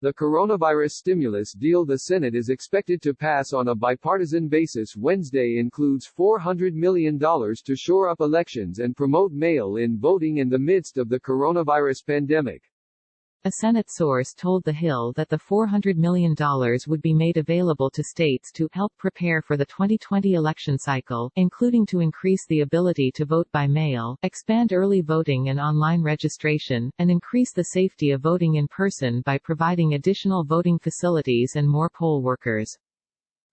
The coronavirus stimulus deal the Senate is expected to pass on a bipartisan basis Wednesday includes $400 million to shore up elections and promote mail-in voting in the midst of the coronavirus pandemic. A Senate source told TheHill that the $400 million would be made available to states to help prepare for the 2020 election cycle, including to increase the ability to vote by mail, expand early voting and online registration, and increase the safety of voting in person by providing additional voting facilities and more poll workers.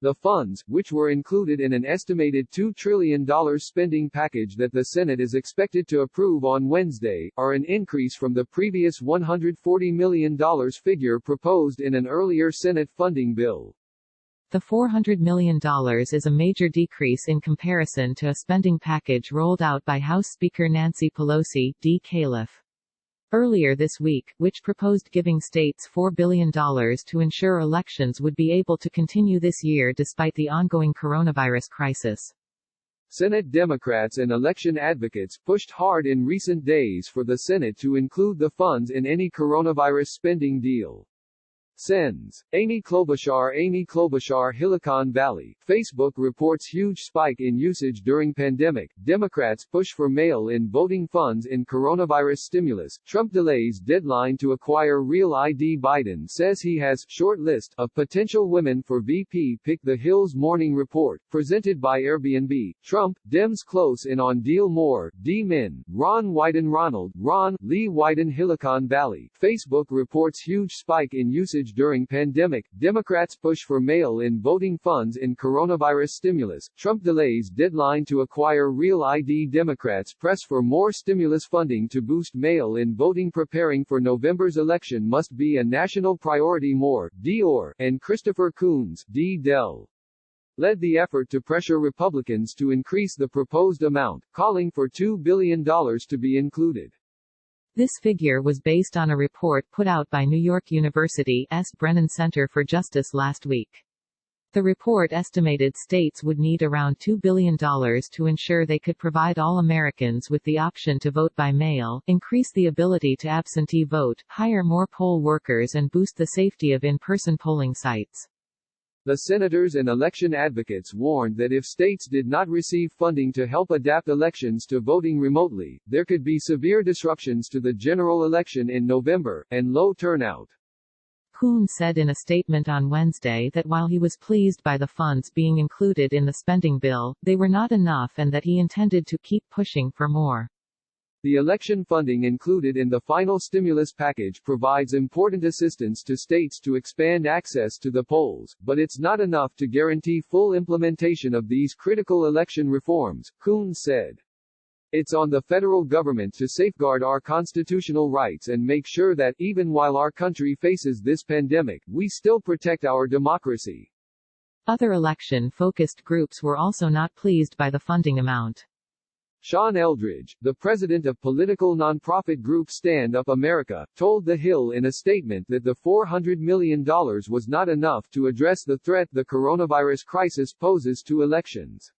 The funds, which were included in an estimated $2 trillion spending package that the Senate is expected to approve on Wednesday, are an increase from the previous $140 million figure proposed in an earlier Senate funding bill. The $400 million is a major decrease in comparison to a spending package rolled out by House Speaker Nancy Pelosi, D. Califf, earlier this week, which proposed giving states $4 billion to ensure elections would be able to continue this year despite the ongoing coronavirus crisis. Senate Democrats and election advocates pushed hard in recent days for the Senate to include the funds in any coronavirus spending deal. Sends. Amy Klobuchar, Silicon Valley. Facebook reports huge spike in usage during pandemic. Democrats push for mail-in voting funds in coronavirus stimulus. Trump delays deadline to acquire Real ID. Biden says he has short list of potential women for VP pick. TheHill's morning report, presented by Airbnb. Trump, Dems close in on deal. More, D-Min, Ron Wyden. Ronald, Ron, Lee Wyden. Silicon Valley. Facebook reports huge spike in usage during pandemic. Democrats push for mail-in voting funds in coronavirus stimulus. Trump delays deadline to acquire Real ID. Democrats press for more stimulus funding to boost mail-in voting. Preparing for November's election must be a national priority. More, D. Orr, and Christopher Coons, D. Dell, led the effort to pressure Republicans to increase the proposed amount, calling for $2 billion to be included. This figure was based on a report put out by New York University's Brennan Center for Justice last week. The report estimated states would need around $2 billion to ensure they could provide all Americans with the option to vote by mail, increase the ability to absentee vote, hire more poll workers and boost the safety of in-person polling sites. The senators and election advocates warned that if states did not receive funding to help adapt elections to voting remotely, there could be severe disruptions to the general election in November, and low turnout. Coons said in a statement on Wednesday that while he was pleased by the funds being included in the spending bill, they were not enough and that he intended to keep pushing for more. The election funding included in the final stimulus package provides important assistance to states to expand access to the polls, but it's not enough to guarantee full implementation of these critical election reforms, Coons said. It's on the federal government to safeguard our constitutional rights and make sure that, even while our country faces this pandemic, we still protect our democracy. Other election-focused groups were also not pleased by the funding amount. Sean Eldridge, the president of political nonprofit group Stand Up America, told TheHill in a statement that the $400 million was not enough to address the threat the coronavirus crisis poses to elections.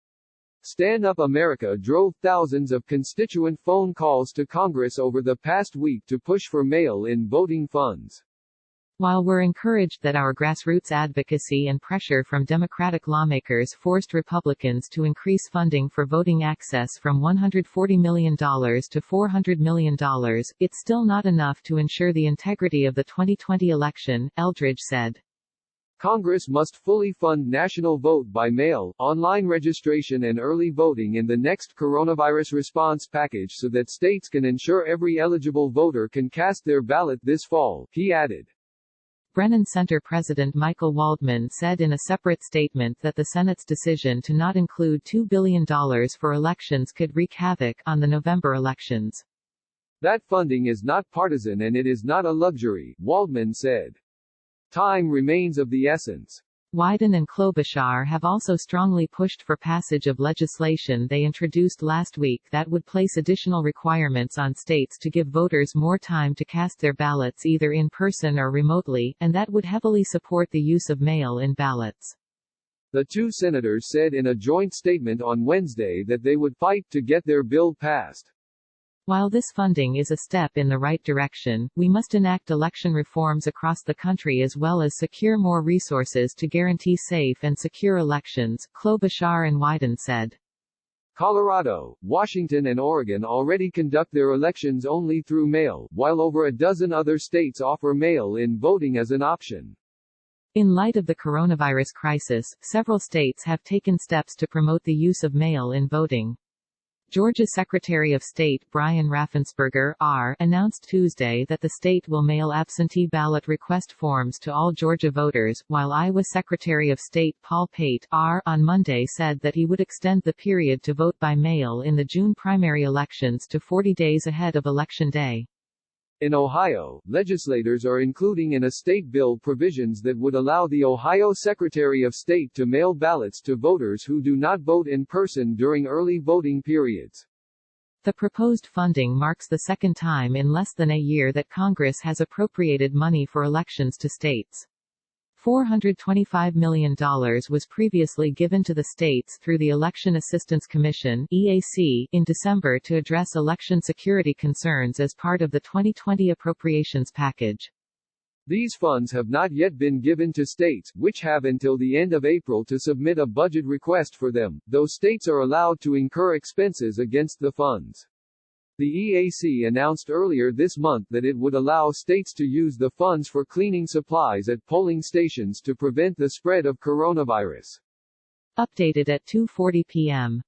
Stand Up America drove thousands of constituent phone calls to Congress over the past week to push for mail-in voting funds. While we're encouraged that our grassroots advocacy and pressure from Democratic lawmakers forced Republicans to increase funding for voting access from $140 million to $400 million, it's still not enough to ensure the integrity of the 2020 election, Eldridge said. Congress must fully fund national vote by mail, online registration and early voting in the next coronavirus response package so that states can ensure every eligible voter can cast their ballot this fall, he added. Brennan Center President Michael Waldman said in a separate statement that the Senate's decision to not include $2 billion for elections could wreak havoc on the November elections. That funding is not partisan and it is not a luxury, Waldman said. Time remains of the essence. Wyden and Klobuchar have also strongly pushed for passage of legislation they introduced last week that would place additional requirements on states to give voters more time to cast their ballots either in person or remotely, and that would heavily support the use of mail-in ballots. The two senators said in a joint statement on Wednesday that they would fight to get their bill passed. While this funding is a step in the right direction, we must enact election reforms across the country as well as secure more resources to guarantee safe and secure elections, Klobuchar and Wyden said. Colorado, Washington and Oregon already conduct their elections only through mail, while over a dozen other states offer mail-in voting as an option. In light of the coronavirus crisis, several states have taken steps to promote the use of mail-in voting. Georgia's Secretary of State Brian Raffensperger, R., announced Tuesday that the state will mail absentee ballot request forms to all Georgia voters, while Iowa Secretary of State Paul Pate, R., on Monday said that he would extend the period to vote by mail in the June primary elections to 40 days ahead of Election Day. In Ohio, legislators are including in a state bill provisions that would allow the Ohio Secretary of State to mail ballots to voters who do not vote in person during early voting periods. The proposed funding marks the second time in less than a year that Congress has appropriated money for elections to states. $425 million was previously given to the states through the Election Assistance Commission (EAC) in December to address election security concerns as part of the 2020 appropriations package. These funds have not yet been given to states, which have until the end of April to submit a budget request for them, though states are allowed to incur expenses against the funds. The EAC announced earlier this month that it would allow states to use the funds for cleaning supplies at polling stations to prevent the spread of coronavirus. Updated at 2:40 p.m.